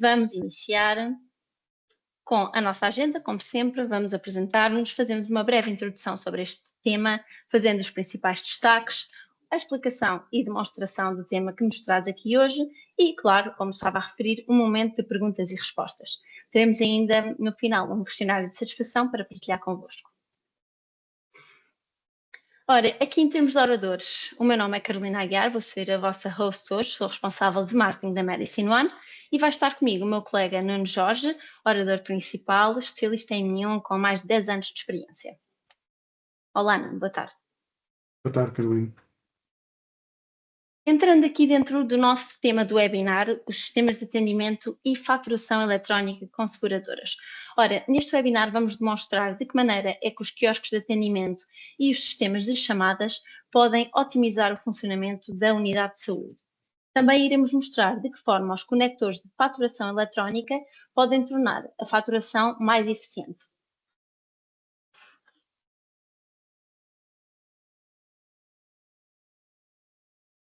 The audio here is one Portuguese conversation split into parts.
Vamos iniciar com a nossa agenda, como sempre, vamos apresentar-nos, fazemos uma breve introdução sobre este tema, fazendo os principais destaques, a explicação e demonstração do tema que nos traz aqui hoje e, claro, como estava a referir, um momento de perguntas e respostas. Teremos ainda, no final, um questionário de satisfação para partilhar convosco. Ora, aqui em termos de oradores, o meu nome é Carolina Aguiar, vou ser a vossa host hoje, sou responsável de marketing da Medicine One e vai estar comigo o meu colega Nuno Jorge, orador principal, especialista em M1 com mais de 10 anos de experiência. Olá, Nuno, boa tarde. Boa tarde, Carolina. Entrando aqui dentro do nosso tema do webinar, os sistemas de atendimento e faturação eletrónica com seguradoras. Ora, neste webinar vamos demonstrar de que maneira é que os quiosques de atendimento e os sistemas de chamadas podem otimizar o funcionamento da unidade de saúde. Também iremos mostrar de que forma os conectores de faturação eletrónica podem tornar a faturação mais eficiente.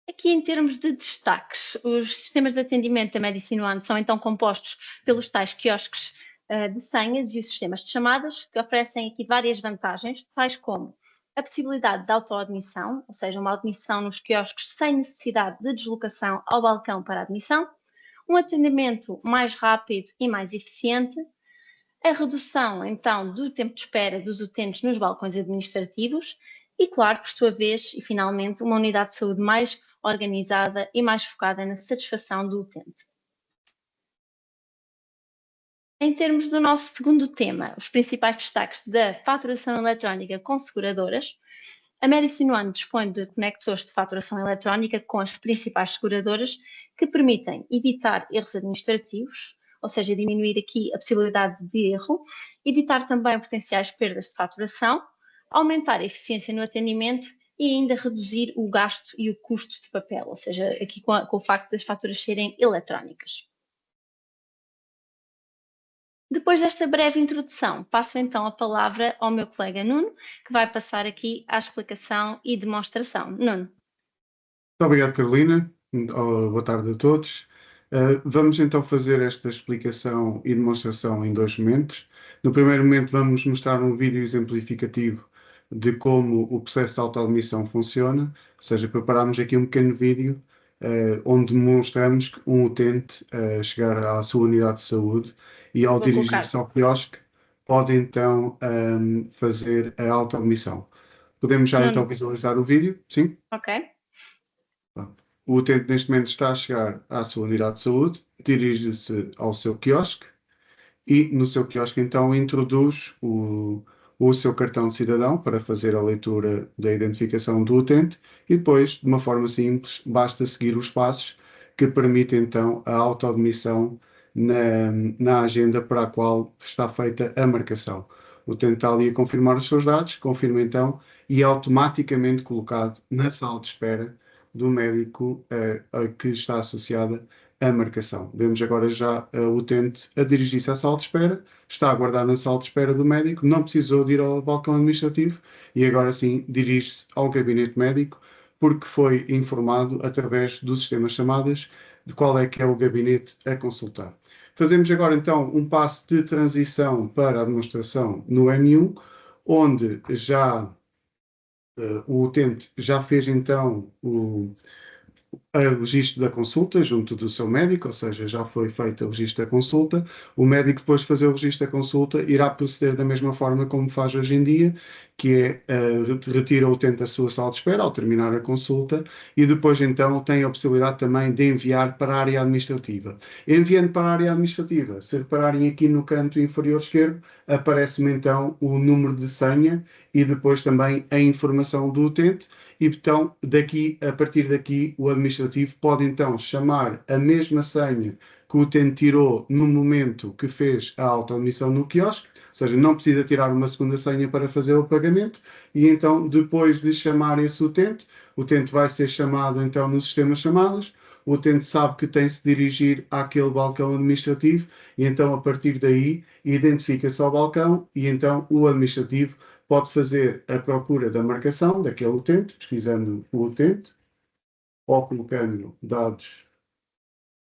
Aqui em termos de destaques, os sistemas de atendimento da Medicine One são então compostos pelos tais quiosques de senhas e os sistemas de chamadas, que oferecem aqui várias vantagens, tais como a possibilidade de autoadmissão, ou seja, uma admissão nos quiosques sem necessidade de deslocação ao balcão para admissão, um atendimento mais rápido e mais eficiente, a redução então do tempo de espera dos utentes nos balcões administrativos e, claro, por sua vez, e finalmente, uma unidade de saúde mais organizada e mais focada na satisfação do utente. Em termos do nosso segundo tema, os principais destaques da faturação eletrónica com seguradoras, a Medicine One dispõe de conectores de faturação eletrónica com as principais seguradoras que permitem evitar erros administrativos, ou seja, diminuir aqui a possibilidade de erro, evitar também potenciais perdas de faturação, aumentar a eficiência no atendimento e ainda reduzir o gasto e o custo de papel, ou seja, aqui com o facto das faturas serem eletrónicas. Depois desta breve introdução, passo então a palavra ao meu colega Nuno, que vai passar aqui à explicação e demonstração. Nuno. Muito obrigado, Carolina. Boa tarde a todos. Vamos então fazer esta explicação e demonstração em dois momentos. No primeiro momento vamos mostrar um vídeo exemplificativo de como o processo de autoadmissão funciona, ou seja, preparamos aqui um pequeno vídeo onde demonstramos que um utente chegar à sua unidade de saúde e ao dirigir-se ao quiosque pode então fazer a autoadmissão. Podemos já então visualizar o vídeo? Sim? Ok. O utente neste momento está a chegar à sua unidade de saúde, dirige-se ao seu quiosque e no seu quiosque então introduz o seu cartão de cidadão para fazer a leitura da identificação do utente e depois, de uma forma simples, basta seguir os passos que permitem então a autoadmissão na agenda para a qual está feita a marcação. O utente está ali a confirmar os seus dados, confirma então e é automaticamente colocado na sala de espera do médico que está associada à marcação. Vemos agora já o utente a dirigir-se à sala de espera, está a aguardar na sala de espera do médico, não precisou de ir ao balcão administrativo e agora sim dirige-se ao gabinete médico porque foi informado através do sistema chamadas de qual é que é o gabinete a consultar. Fazemos agora então um passo de transição para a demonstração no M1, onde já o utente já fez então o registro da consulta junto do seu médico, ou seja, já foi feito o registro da consulta. O médico, depois de fazer o registro da consulta, irá proceder da mesma forma como faz hoje em dia, que é retira o utente da sua sala de espera ao terminar a consulta e depois então tem a possibilidade também de enviar para a área administrativa. Enviando para a área administrativa, se repararem aqui no canto inferior esquerdo, aparece-me então o número de senha e depois também a informação do utente. E então, a partir daqui, o administrativo pode então chamar a mesma senha que o utente tirou no momento que fez a autoadmissão no quiosque, ou seja, não precisa tirar uma segunda senha para fazer o pagamento, e então, depois de chamar esse utente, o utente vai ser chamado então no sistema chamadas, o utente sabe que tem de se dirigir àquele balcão administrativo, e então, a partir daí, identifica-se ao balcão, e então o administrativo pode fazer a procura da marcação daquele utente, pesquisando o utente, ou colocando dados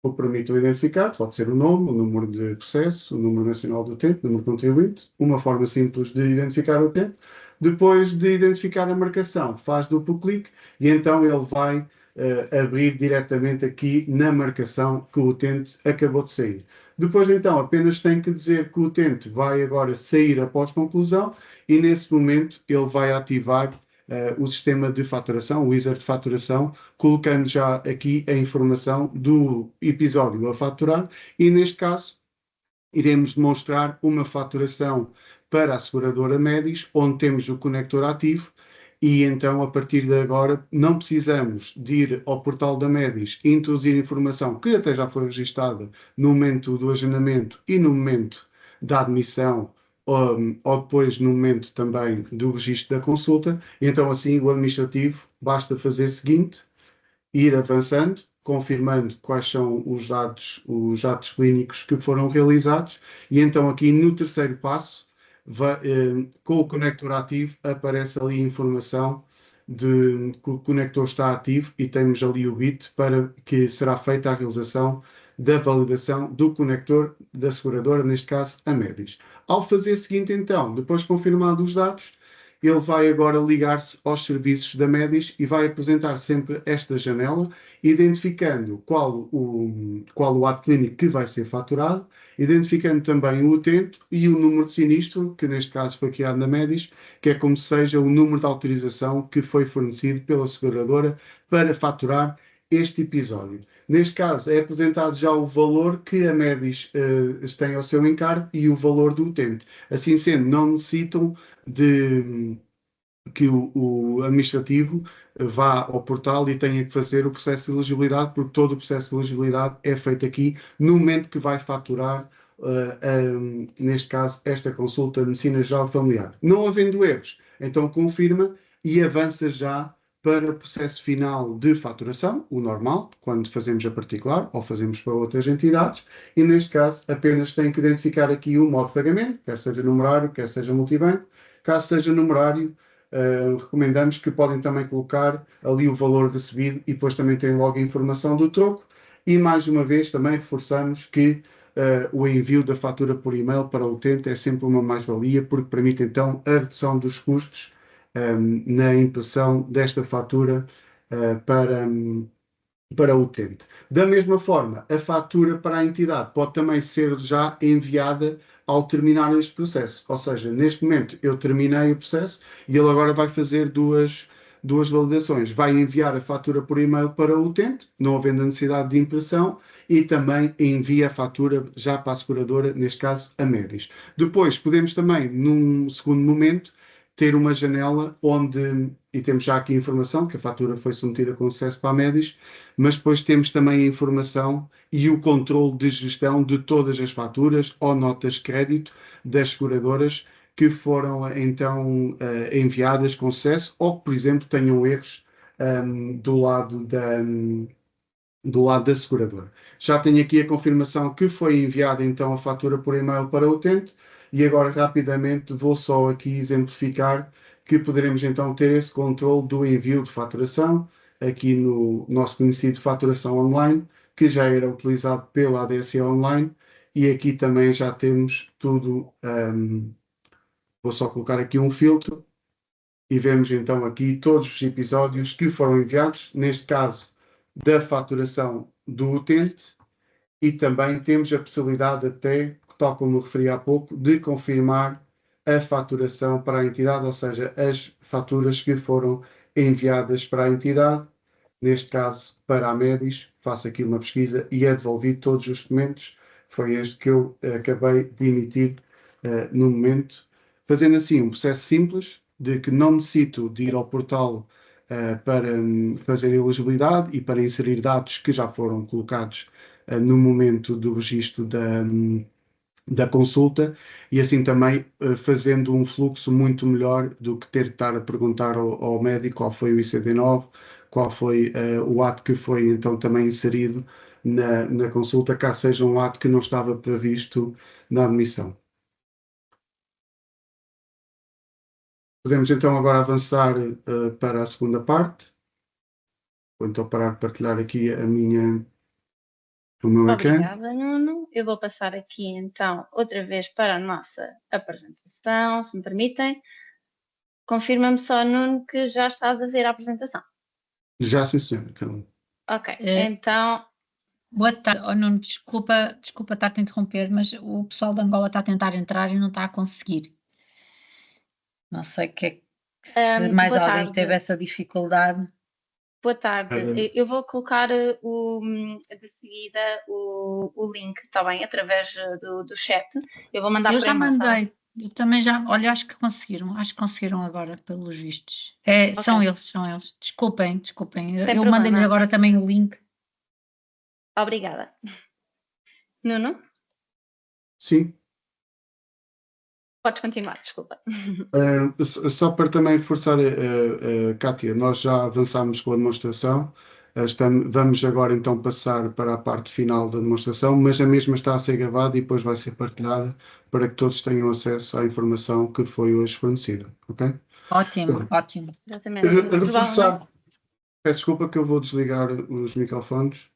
ou permite o identificar, pode ser o nome, o número de processo, o número nacional do utente, o número de contribuinte, uma forma simples de identificar o utente. Depois de identificar a marcação, faz duplo clique e então ele vai abrir diretamente aqui na marcação que o utente acabou de sair. Depois, então, apenas tem que dizer que o utente vai agora sair após conclusão e, nesse momento, ele vai ativar o sistema de faturação, o wizard de faturação, colocando já aqui a informação do episódio a faturar e, neste caso, iremos demonstrar uma faturação para a seguradora Medis, onde temos o conector ativo e então, a partir de agora, não precisamos de ir ao portal da Medis e introduzir informação que até já foi registada no momento do agendamento e no momento da admissão ou depois no momento também do registro da consulta. E então, assim, o administrativo basta fazer o seguinte, ir avançando, confirmando quais são os atos clínicos que foram realizados, e então aqui no terceiro passo, com o conector ativo, aparece ali a informação de que o conector está ativo e temos ali o bit para que será feita a realização da validação do conector da seguradora, neste caso a Medis. Ao fazer o seguinte, então, depois de confirmados os dados, ele vai agora ligar-se aos serviços da Medis e vai apresentar sempre esta janela, identificando qual o ato clínico que vai ser faturado, identificando também o utente e o número de sinistro, que neste caso foi criado na Medis, que é como seja o número de autorização que foi fornecido pela seguradora para faturar este episódio. Neste caso, é apresentado já o valor que a Medis tem ao seu encargo e o valor do utente. Assim sendo, não necessitam de que o administrativo vá ao portal e tenha que fazer o processo de elegibilidade, porque todo o processo de elegibilidade é feito aqui no momento que vai faturar, neste caso, esta consulta de medicina geral familiar. Não havendo erros, então confirma e avança já para o processo final de faturação, o normal, quando fazemos a particular ou fazemos para outras entidades, e neste caso apenas tem que identificar aqui o modo de pagamento, quer seja numerário, quer seja multibanco. Caso seja numerário, recomendamos que podem também colocar ali o valor recebido e depois também tem logo a informação do troco. E mais uma vez também reforçamos que o envio da fatura por e-mail para o utente é sempre uma mais-valia, porque permite então a redução dos custos na impressão desta fatura para o utente. Da mesma forma, a fatura para a entidade pode também ser já enviada ao terminar este processo. Ou seja, neste momento eu terminei o processo e ele agora vai fazer duas validações. Vai enviar a fatura por e-mail para o utente, não havendo a necessidade de impressão, e também envia a fatura já para a seguradora, neste caso a Medis. Depois podemos também, num segundo momento, ter uma janela onde, e temos já aqui a informação que a fatura foi submetida com sucesso para a Medis, mas depois temos também a informação e o controle de gestão de todas as faturas ou notas de crédito das seguradoras que foram então enviadas com sucesso ou que, por exemplo, tenham erros do lado da seguradora. Já tenho aqui a confirmação que foi enviada então a fatura por e-mail para o utente e agora rapidamente vou só aqui exemplificar que poderemos então ter esse controle do envio de faturação aqui no nosso conhecido faturação online, que já era utilizado pela ADSE Online, e aqui também já temos tudo. Vou só colocar aqui um filtro e vemos então aqui todos os episódios que foram enviados, neste caso da faturação do utente, e também temos a possibilidade até, tal como referi há pouco, de confirmar a faturação para a entidade, ou seja, as faturas que foram enviadas para a entidade, neste caso para a Medis. Faço aqui uma pesquisa e é devolvido todos os documentos. Foi este que eu acabei de emitir no momento, fazendo assim um processo simples de que não necessito de ir ao portal para fazer a elegibilidade e para inserir dados que já foram colocados no momento do registro da consulta, e assim também fazendo um fluxo muito melhor do que ter de estar a perguntar ao médico qual foi o ICD-9, qual foi o ato que foi então também inserido na consulta, caso seja um ato que não estava previsto na admissão. Podemos então agora avançar para a segunda parte. Vou então parar de partilhar aqui a minha o meu ecrã. Obrigada, Nuno. Eu vou passar aqui então outra vez para a nossa apresentação, se me permitem. Confirma-me só, Nuno, que já estás a ver a apresentação. Já, sim, senhora, Carolina. Ok, É. então Boa tarde. Oh, Nuno, desculpa estar-te a interromper, mas o pessoal de Angola está a tentar entrar e não está a conseguir. Não sei que é que se mais boa alguém tarde. teve essa dificuldade. Boa tarde. Eu vou colocar de seguida o link, está bem, através do chat. Eu vou mandar Eu por já e-mail, tá? mandei. Eu também já. Olha, acho que conseguiram agora, pelos vistos. Ok. São eles. Desculpem. Sem Eu problema. mandei-lhes agora também o link. Obrigada. Nuno, Sim. podes continuar, desculpa. Só para também reforçar, Kátia, nós já avançámos com a demonstração. Vamos agora então passar para a parte final da demonstração, mas a mesma está a ser gravada e depois vai ser partilhada para que todos tenham acesso à informação que foi hoje fornecida. Ok? Ótimo. Exatamente. Reforçar, peço desculpa que eu vou desligar os microfones.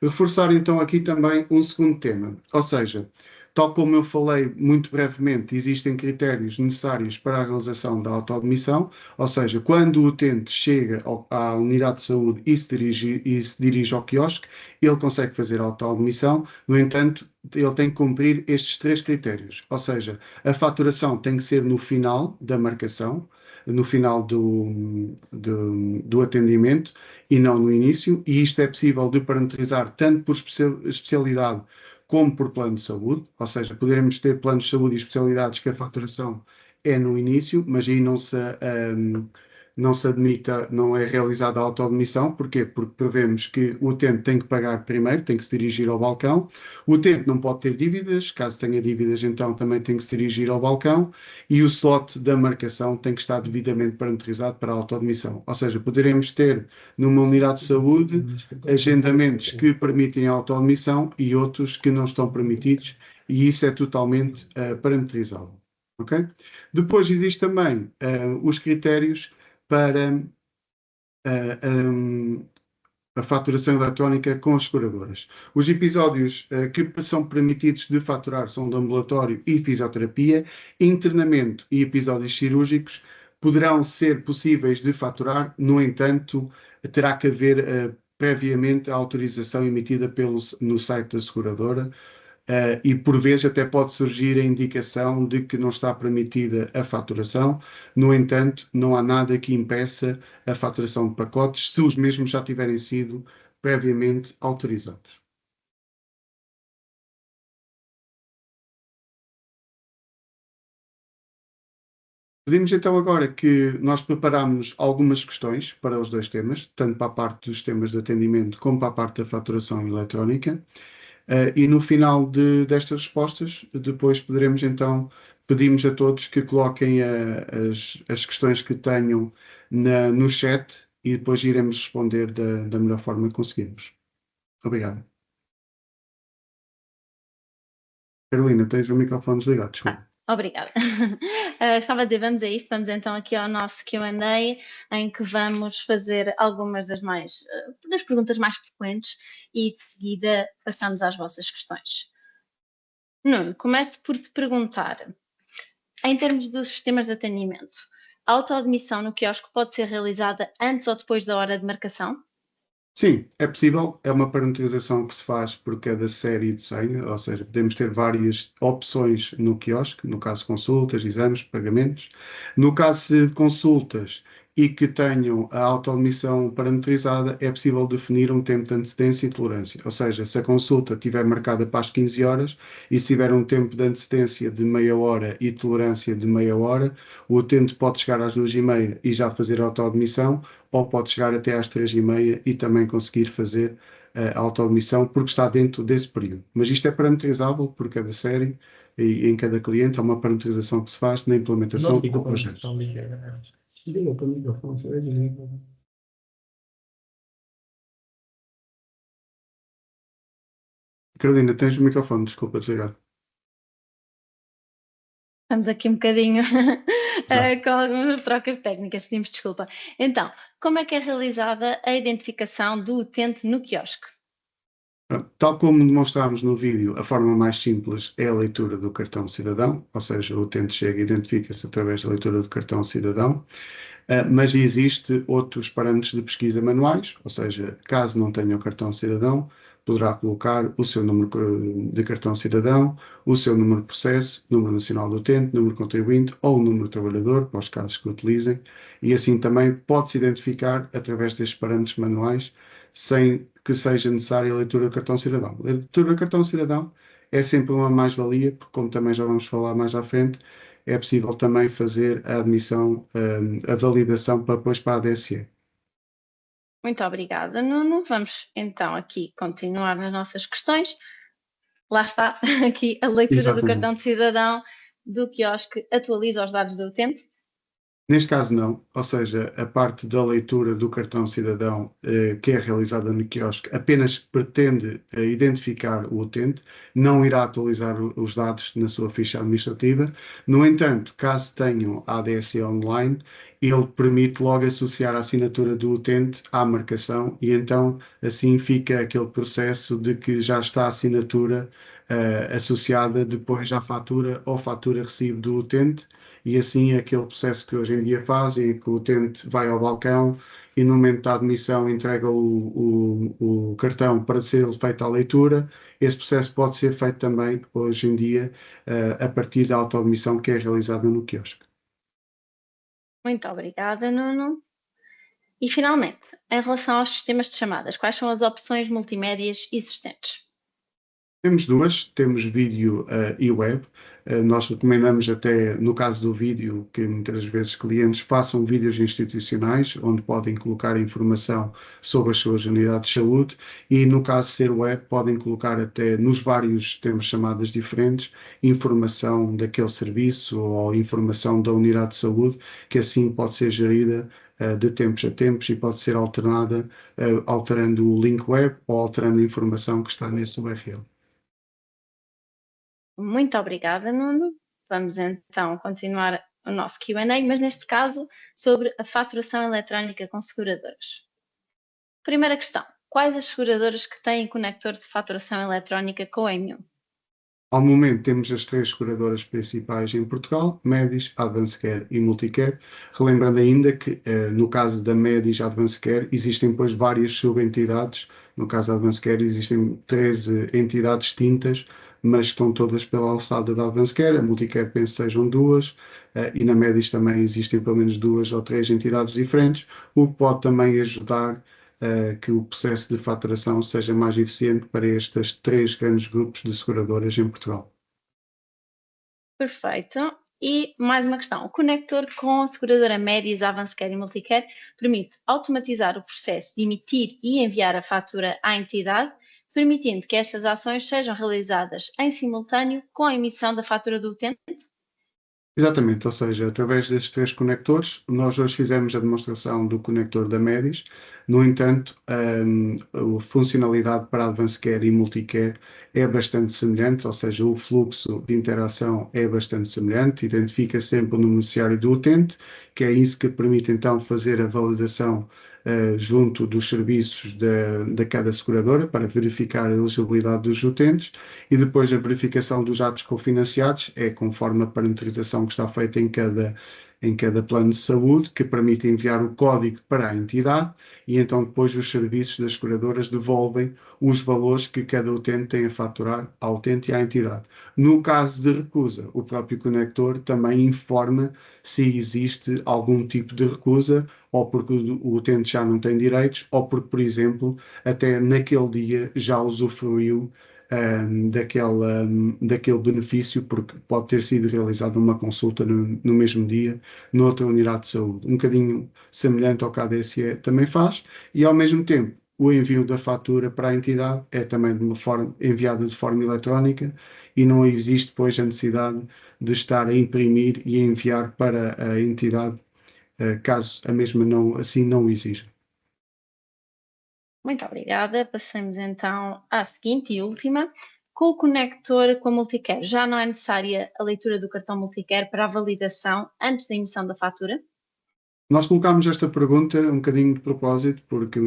Reforçar então aqui também um segundo tema, ou seja, tal como eu falei muito brevemente, existem critérios necessários para a realização da autoadmissão, ou seja, quando o utente chega à unidade de saúde e se dirige ao quiosque, ele consegue fazer a autoadmissão, no entanto, ele tem que cumprir estes 3 critérios, ou seja, a faturação tem que ser no final da marcação, no final do atendimento e não no início, e isto é possível de parametrizar tanto por especialidade como por plano de saúde, ou seja, poderemos ter planos de saúde e especialidades que a faturação é no início, mas aí não se admita, não é realizada a autoadmissão. Porquê? Porque prevemos que o utente tem que pagar primeiro, tem que se dirigir ao balcão. O utente não pode ter dívidas, caso tenha dívidas, então também tem que se dirigir ao balcão. E o slot da marcação tem que estar devidamente parametrizado para a autoadmissão. Ou seja, poderemos ter numa unidade de saúde agendamentos que permitem a autoadmissão e outros que não estão permitidos, e isso é totalmente parametrizado. Okay? Depois existe também os critérios para a faturação eletrónica com as seguradoras. Os episódios que são permitidos de faturar são de ambulatório e fisioterapia, internamento e episódios cirúrgicos poderão ser possíveis de faturar, no entanto, terá que haver previamente a autorização emitida no site da seguradora. E por vezes até pode surgir a indicação de que não está permitida a faturação. No entanto, não há nada que impeça a faturação de pacotes se os mesmos já tiverem sido previamente autorizados. Pedimos então agora que nós preparamos algumas questões para os 2 temas, tanto para a parte dos temas de atendimento como para a parte da faturação eletrónica. E no final destas respostas, depois poderemos então, pedimos a todos que coloquem as questões que tenham no chat e depois iremos responder da melhor forma que conseguirmos. Obrigado. Carolina, tens o microfone desligado, desculpa. Obrigada. Estava a dizer, vamos a isto, vamos então aqui ao nosso Q&A, em que vamos fazer algumas das perguntas mais frequentes e de seguida passamos às vossas questões. Nuno, começo por te perguntar, em termos dos sistemas de atendimento, a autoadmissão no quiosque pode ser realizada antes ou depois da hora de marcação? Sim, é possível. É uma parametrização que se faz por cada série de senha, ou seja, podemos ter várias opções no quiosque, no caso consultas, exames, pagamentos. No caso de consultas e que tenham a autoadmissão parametrizada, é possível definir um tempo de antecedência e tolerância. Ou seja, se a consulta estiver marcada para as 15 horas e se tiver um tempo de antecedência de meia hora e tolerância de meia hora, o utente pode chegar às 2h30 e já fazer a autoadmissão, ou pode chegar até às 3h30 e também conseguir fazer a autoadmissão, porque está dentro desse período. Mas isto é parametrizável por cada série e em cada cliente. Há uma parametrização que se faz na implementação do projeto. Carolina, tens o microfone, desculpa desligar. Estamos aqui um bocadinho com algumas trocas técnicas, pedimos desculpa. Então, como é que é realizada a identificação do utente no quiosque? Tal como demonstrámos no vídeo, a forma mais simples é a leitura do cartão cidadão, ou seja, o utente chega e identifica-se através da leitura do cartão cidadão. Mas existe outros parâmetros de pesquisa manuais, ou seja, caso não tenha o cartão cidadão, poderá colocar o seu número de cartão cidadão, o seu número de processo, número nacional do utente, número de contribuinte ou o número de trabalhador, para os casos que utilizem, e assim também pode-se identificar através destes parâmetros manuais, sem que seja necessária a leitura do cartão cidadão. A leitura do cartão cidadão é sempre uma mais-valia, porque como também já vamos falar mais à frente, é possível também fazer a admissão, a validação para depois para a ADSE. Muito obrigada, Nuno. Vamos então aqui continuar nas nossas questões. Lá está, aqui a leitura do cartão de cidadão do quiosque atualiza os dados do utente. Neste caso não, ou seja, a parte da leitura do cartão cidadão que é realizada no quiosque apenas pretende identificar o utente, não irá atualizar os dados na sua ficha administrativa. No entanto, caso tenham a ADSE online, ele permite logo associar a assinatura do utente à marcação e então assim fica aquele processo de que já está a assinatura associada depois à fatura ou fatura-recibo do utente. E assim é aquele processo que hoje em dia fazem, que o utente vai ao balcão e no momento da admissão entrega o cartão para ser feita a leitura. Esse processo pode ser feito também hoje em dia a partir da autoadmissão que é realizada no quiosque. Muito obrigada, Nuno. E finalmente, em relação aos sistemas de chamadas, quais são as opções multimédias existentes? Temos duas, temos vídeo e web. Nós recomendamos até, no caso do vídeo, que muitas vezes clientes façam vídeos institucionais, onde podem colocar informação sobre as suas unidades de saúde e, no caso de ser web, podem colocar até nos vários sistemas chamadas diferentes, informação daquele serviço ou informação da unidade de saúde, que assim pode ser gerida de tempos a tempos e pode ser alternada alterando o link web ou alterando a informação que está nesse URL. Muito obrigada, Nuno. Vamos então continuar o nosso Q&A, mas neste caso sobre a faturação eletrónica com seguradoras. Primeira questão: quais as seguradoras que têm conector de faturação eletrónica com a M1? Ao momento temos as três seguradoras principais em Portugal, Medis, Advance Care e Multicare, relembrando ainda que no caso da Medis e Advance Care existem depois várias subentidades, no caso da Advance Care existem 13 entidades distintas, mas estão todas pela alçada da Advance Care, a Multicare penso que sejam duas, e na Medis também existem pelo menos duas ou três entidades diferentes, o que pode também ajudar que o processo de faturação seja mais eficiente para estes três grandes grupos de seguradoras em Portugal. Perfeito. E mais uma questão: o conector com a seguradora Medis, Advance Care e Multicare permite automatizar o processo de emitir e enviar a fatura à entidade, permitindo que estas ações sejam realizadas em simultâneo com a emissão da fatura do utente? Exatamente, ou seja, através destes três conectores, nós hoje fizemos a demonstração do conector da Medis, no entanto, a funcionalidade para Advance Care e Multicare é bastante semelhante, ou seja, o fluxo de interação é bastante semelhante, identifica sempre o beneficiário do utente, que é isso que permite então fazer a validação junto dos serviços da cada seguradora para verificar a elegibilidade dos utentes e depois a verificação dos atos cofinanciados é conforme a parametrização que está feita em cada plano de saúde, que permite enviar o código para a entidade e então depois os serviços das seguradoras devolvem os valores que cada utente tem a faturar ao utente e à entidade. No caso de recusa, o próprio conector também informa se existe algum tipo de recusa ou porque o utente já não tem direitos ou porque, por exemplo, até naquele dia já usufruiu daquele benefício, porque pode ter sido realizada uma consulta no mesmo dia, noutra unidade de saúde. Um bocadinho semelhante ao que a ADSE também faz, e ao mesmo tempo o envio da fatura para a entidade é também enviado de forma eletrónica e não existe depois a necessidade de estar a imprimir e a enviar para a entidade, caso a mesma assim não o exija. Muito obrigada. Passemos então à seguinte e última. Com o conector com a Multicare, já não é necessária a leitura do cartão Multicare para a validação antes da emissão da fatura? Nós colocámos esta pergunta um bocadinho de propósito, porque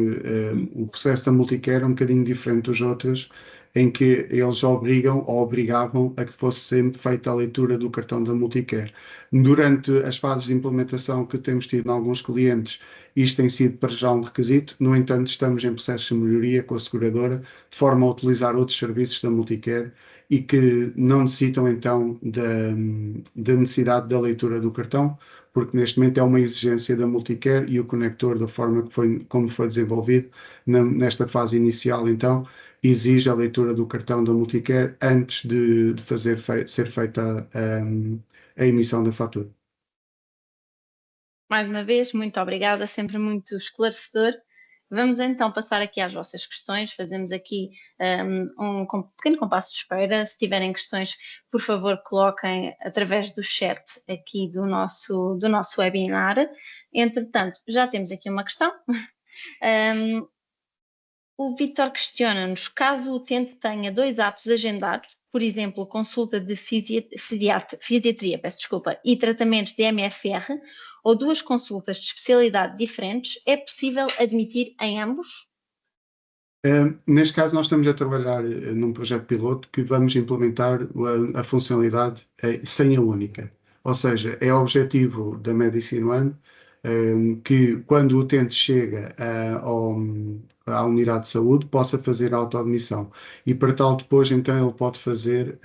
o processo da Multicare é um bocadinho diferente dos outros, em que eles obrigam ou obrigavam a que fosse sempre feita a leitura do cartão da Multicare. Durante as fases de implementação que temos tido em alguns clientes, isto tem sido para já um requisito. No entanto, estamos em processo de melhoria com a seguradora, de forma a utilizar outros serviços da Multicare e que não necessitam então da necessidade da leitura do cartão, porque neste momento é uma exigência da Multicare e o conector, da forma como foi desenvolvido nesta fase inicial, então, exige a leitura do cartão da Multicare antes de ser feita a emissão da fatura. Mais uma vez, muito obrigada, sempre muito esclarecedor. Vamos então passar aqui às vossas questões, fazemos aqui um pequeno compasso de espera. Se tiverem questões, por favor, coloquem através do chat aqui do nosso webinar. Entretanto, já temos aqui uma questão. O Vítor questiona-nos, caso o utente tenha 2 atos agendados, por exemplo, consulta de fisiatria, e tratamentos de MFR, ou 2 consultas de especialidade diferentes, é possível admitir em ambos? Neste caso, nós estamos a trabalhar num projeto piloto que vamos implementar a funcionalidade senha única. Ou seja, é o objetivo da Medicine One que quando o utente chega à unidade de saúde possa fazer a autoadmissão. E para tal, depois, então, ele pode fazer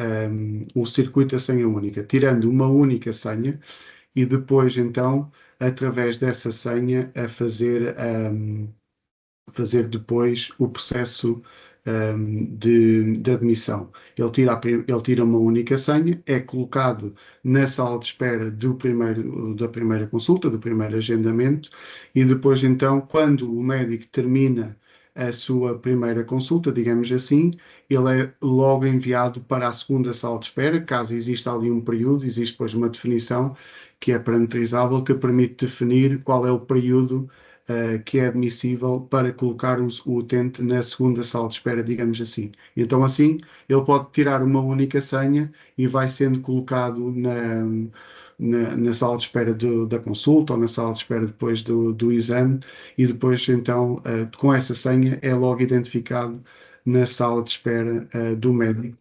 o circuito da senha única, tirando uma única senha e depois, então, através dessa senha, a fazer depois o processo de admissão. Ele tira uma única senha, é colocado na sala de espera da primeira consulta, do primeiro agendamento, e depois, então, quando o médico termina a sua primeira consulta, digamos assim, ele é logo enviado para a segunda sala de espera, caso exista ali um período, existe depois uma definição que é parametrizável, que permite definir qual é o período que é admissível para colocar o utente na segunda sala de espera, digamos assim. Então, assim, ele pode tirar uma única senha e vai sendo colocado na sala de espera da consulta ou na sala de espera depois do exame e depois, então, com essa senha é logo identificado na sala de espera do médico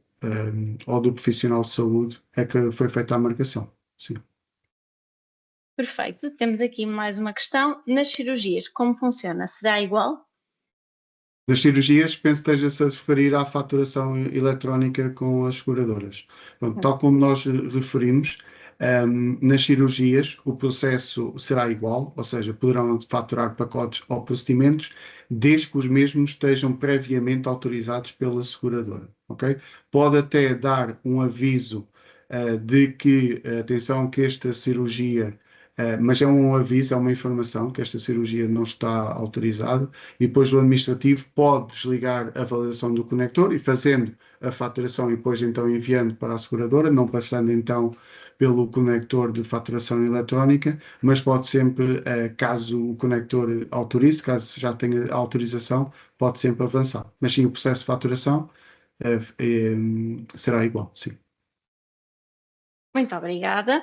ou do profissional de saúde é que foi feita a marcação. Sim. Perfeito. Temos aqui mais uma questão. Nas cirurgias, como funciona? Será igual? Das cirurgias, penso que esteja-se a referir à faturação eletrónica com as seguradoras. Pronto, tal como nós referimos, nas cirurgias o processo será igual, ou seja, poderão faturar pacotes ou procedimentos, desde que os mesmos estejam previamente autorizados pela seguradora, ok? Pode até dar um aviso de que, atenção, que esta cirurgia, mas é um aviso, é uma informação que esta cirurgia não está autorizada, e depois o administrativo pode desligar a validação do conector e fazendo a faturação e depois então enviando para a seguradora, não passando então pelo conector de faturação eletrónica, mas pode sempre, caso o conector autorize, caso já tenha autorização, pode sempre avançar. Mas sim, o processo de faturação será igual, sim. Muito obrigada.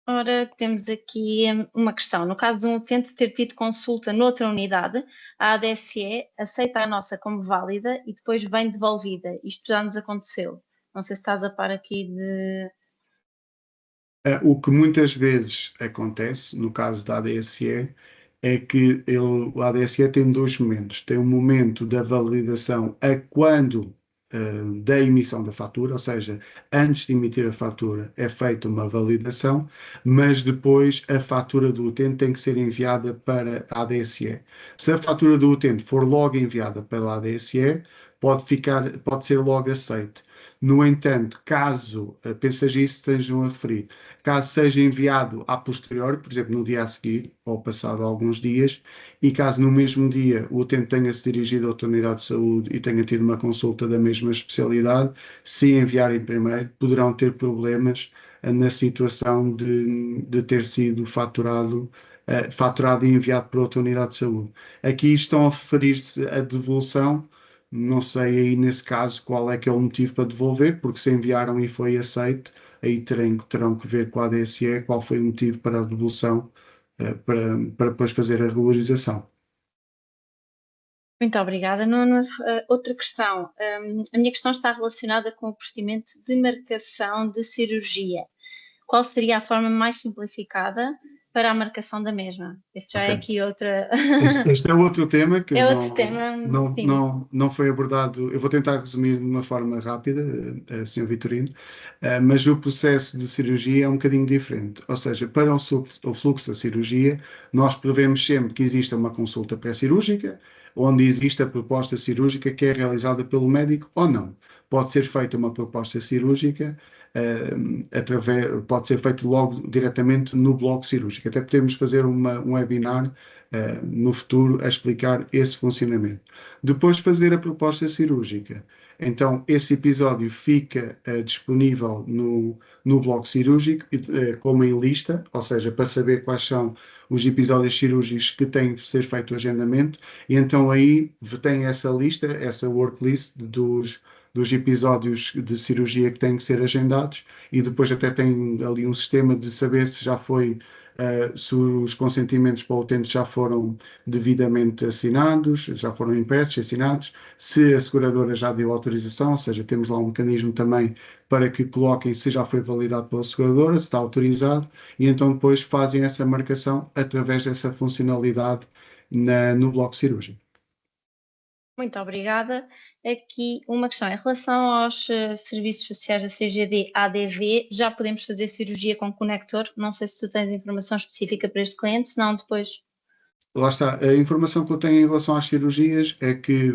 Ora, temos aqui uma questão. No caso de um utente ter tido consulta noutra unidade, a ADSE aceita a nossa como válida e depois vem devolvida. Isto já nos aconteceu. Não sei se estás a par aqui de... O que muitas vezes acontece, no caso da ADSE, é que o ADSE tem 2 momentos. Tem um momento da validação a quando da emissão da fatura, ou seja, antes de emitir a fatura é feita uma validação, mas depois a fatura do utente tem que ser enviada para a ADSE. Se a fatura do utente for logo enviada pela ADSE, pode ser logo aceito. No entanto, caso, penso que seja isso que estejam a referir, caso seja enviado a posteriori, por exemplo, no dia a seguir, ou passado alguns dias, e caso no mesmo dia o utente tenha se dirigido a outra unidade de saúde e tenha tido uma consulta da mesma especialidade, se enviarem primeiro, poderão ter problemas na situação de ter sido faturado e enviado para outra unidade de saúde. Aqui estão a referir-se à devolução. Não sei aí nesse caso qual é que é o motivo para devolver, porque se enviaram e foi aceito, aí terão que ver com a ADSE qual foi o motivo para a devolução para depois fazer a regularização. Muito obrigada, Nuno. Outra questão. A minha questão está relacionada com o procedimento de marcação de cirurgia. Qual seria a forma mais simplificada para a marcação da mesma? Este já é aqui outra. Este é outro tema que É outro tema, sim. não foi abordado. Eu vou tentar resumir de uma forma rápida, Sr. Vitorino, mas o processo de cirurgia é um bocadinho diferente. Ou seja, para o fluxo da cirurgia, nós prevemos sempre que exista uma consulta pré-cirúrgica, onde existe a proposta cirúrgica que é realizada pelo médico ou não. Pode ser feita uma proposta cirúrgica pode ser feito logo diretamente no bloco cirúrgico. Até podemos fazer um webinar no futuro a explicar esse funcionamento. Depois de fazer a proposta cirúrgica, então esse episódio fica disponível no bloco cirúrgico, como em lista, ou seja, para saber quais são os episódios cirúrgicos que têm de ser feito o agendamento, e então aí tem essa lista, essa worklist dos episódios de cirurgia que têm que ser agendados, e depois até tem ali um sistema de saber se já foi, se os consentimentos para o utente já foram devidamente assinados, já foram impressos e assinados, se a seguradora já deu autorização, ou seja, temos lá um mecanismo também para que coloquem se já foi validado pela seguradora, se está autorizado, e então depois fazem essa marcação através dessa funcionalidade no bloco cirúrgico. Muito obrigada. Aqui uma questão em relação aos serviços sociais da CGD ADV, já podemos fazer cirurgia com conector? Não sei se tu tens informação específica para este cliente, senão depois. Lá está. A informação que eu tenho em relação às cirurgias é que,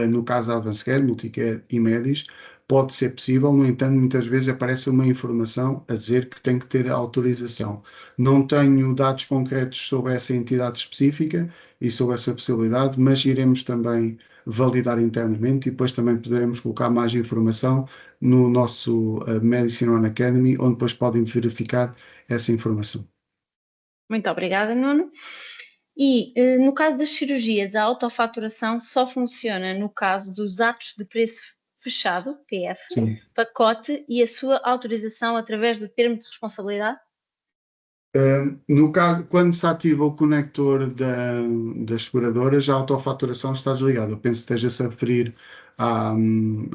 no caso da Advanced Multicare e Medis, pode ser possível, no entanto, muitas vezes aparece uma informação a dizer que tem que ter autorização. Não tenho dados concretos sobre essa entidade específica e sobre essa possibilidade, mas iremos também validar internamente e depois também poderemos colocar mais informação no nosso Medicine One Academy, onde depois podem verificar essa informação. Muito obrigada, Nuno. E no caso das cirurgias, a autofaturação só funciona no caso dos atos de preço fechado, PF, Sim. pacote e a sua autorização através do termo de responsabilidade? No caso, quando se ativa o conector das seguradoras, a autofaturação está desligada. Eu penso que esteja-se a referir à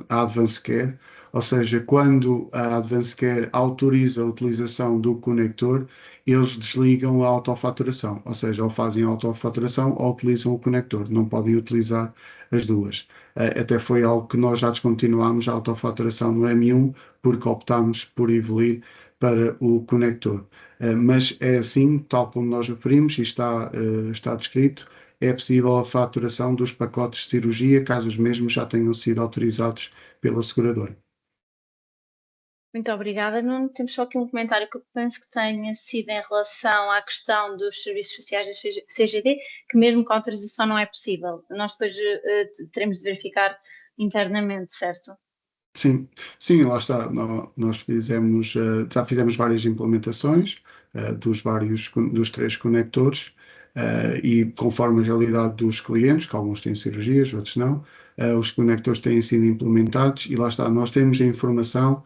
Advanced Care, ou seja, quando a Advanced Care autoriza a utilização do conector, eles desligam a autofaturação, ou seja, ou fazem a autofaturação ou utilizam o conector, não podem utilizar as duas. Até foi algo que nós já descontinuámos a autofaturação no M1, porque optámos por evoluir para o conector. Mas é assim, tal como nós referimos e está descrito, é possível a faturação dos pacotes de cirurgia, caso os mesmos já tenham sido autorizados pela seguradora. Muito obrigada, Nuno. Temos só aqui um comentário que eu penso que tenha sido em relação à questão dos serviços sociais da CGD, que mesmo com autorização não é possível. Nós depois teremos de verificar internamente, certo? Sim, sim, lá está. Nós fizemos, já fizemos várias implementações dos 3 conectores e conforme a realidade dos clientes, que alguns têm cirurgias, outros não, os conectores têm sido implementados e lá está. Nós temos a informação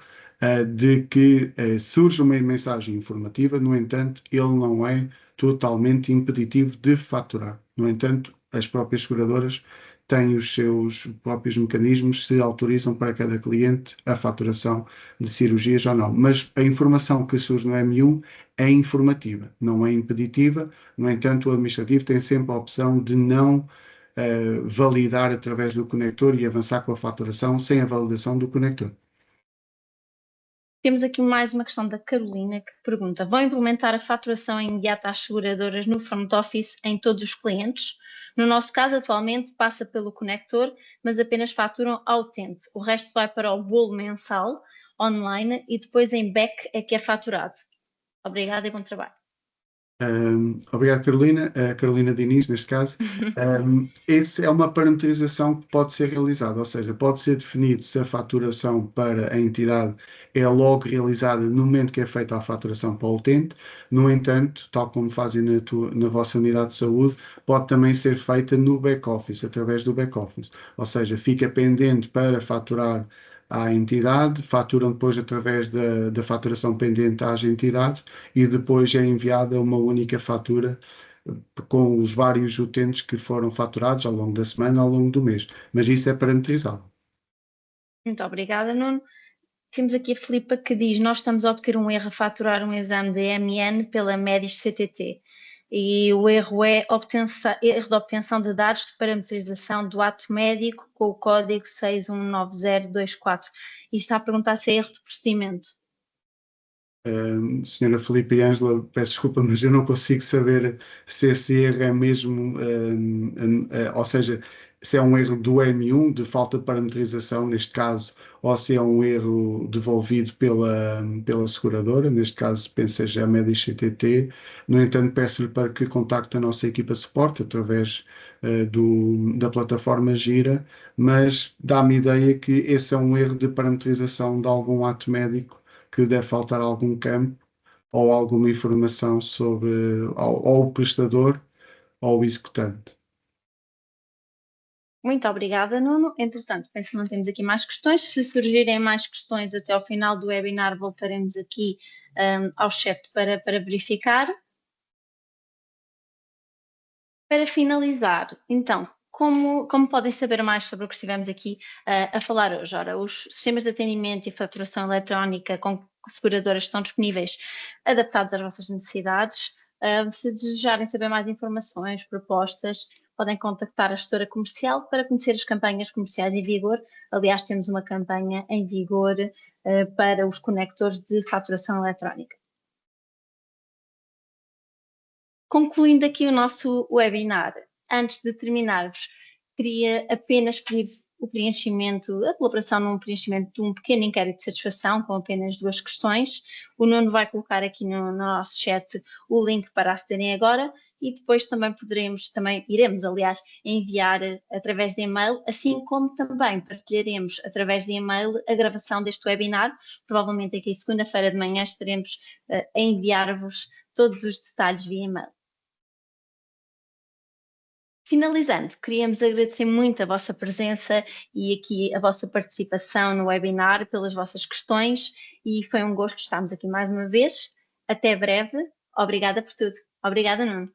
de que surge uma mensagem informativa, no entanto, ele não é totalmente impeditivo de faturar. No entanto, as próprias seguradoras têm os seus próprios mecanismos, se autorizam para cada cliente a faturação de cirurgias ou não. Mas a informação que surge no M1 é informativa, não é impeditiva. No entanto, o administrativo tem sempre a opção de não validar através do conector e avançar com a faturação sem a validação do conector. Temos aqui mais uma questão da Carolina que pergunta: vão implementar a faturação imediata às seguradoras no front office em todos os clientes? No nosso caso, atualmente, passa pelo conector, mas apenas faturam ao utente. O resto vai para o bolo mensal, online, e depois em back é que é faturado. Obrigada e bom trabalho. Obrigado, Carolina. Carolina Diniz, neste caso. Essa é uma parametrização que pode ser realizada, ou seja, pode ser definido se a faturação para a entidade é logo realizada no momento que é feita a faturação para o utente. No entanto, tal como fazem na vossa unidade de saúde, pode também ser feita no back-office, através do back-office. Ou seja, fica pendente para faturar à entidade, faturam depois através da faturação pendente às entidades e depois é enviada uma única fatura com os vários utentes que foram faturados ao longo da semana, ao longo do mês. Mas isso é parametrizado. Muito obrigada, Nuno. Temos aqui a Filipa que diz: nós estamos a obter um erro a faturar um exame de MN pela MEDIS CTT. E o erro é erro de obtenção de dados de parametrização do ato médico com o código 619024. E está a perguntar se é erro de procedimento. Senhora Filipe e Ângela, peço desculpa, mas eu não consigo saber se esse erro é mesmo, ou seja, se é um erro do M1, de falta de parametrização, neste caso, ou se é um erro devolvido pela seguradora, neste caso, penso que seja a Medis CTT. No entanto, peço-lhe para que contacte a nossa equipa de suporte através da plataforma Gira, mas dá-me ideia que esse é um erro de parametrização de algum ato médico que deve faltar algum campo ou alguma informação sobre ou o prestador ou o executante. Muito obrigada, Nuno. Entretanto, penso que não temos aqui mais questões. Se surgirem mais questões até ao final do webinar, voltaremos aqui ao chat para verificar. Para finalizar, então, como podem saber mais sobre o que estivemos aqui a falar hoje? Ora, os sistemas de atendimento e faturação eletrónica com seguradoras estão disponíveis, adaptados às vossas necessidades. Se desejarem saber mais informações, propostas, podem contactar a gestora comercial para conhecer as campanhas comerciais em vigor. Aliás, temos uma campanha em vigor para os conectores de faturação eletrónica. Concluindo aqui o nosso webinar, antes de terminarmos, queria apenas pedir o preenchimento, a colaboração num preenchimento de um pequeno inquérito de satisfação com apenas 2 questões. O Nuno vai colocar aqui no nosso chat o link para acederem agora e depois também iremos, aliás, enviar através de e-mail, assim como também partilharemos através de e-mail a gravação deste webinar. Provavelmente aqui segunda-feira de manhã estaremos a enviar-vos todos os detalhes via e-mail. Finalizando, queríamos agradecer muito a vossa presença e aqui a vossa participação no webinar, pelas vossas questões, e foi um gosto estarmos aqui mais uma vez. Até breve. Obrigada por tudo. Obrigada, Nuno.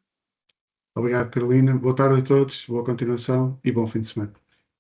Obrigado, Carolina. Boa tarde a todos, boa continuação e bom fim de semana.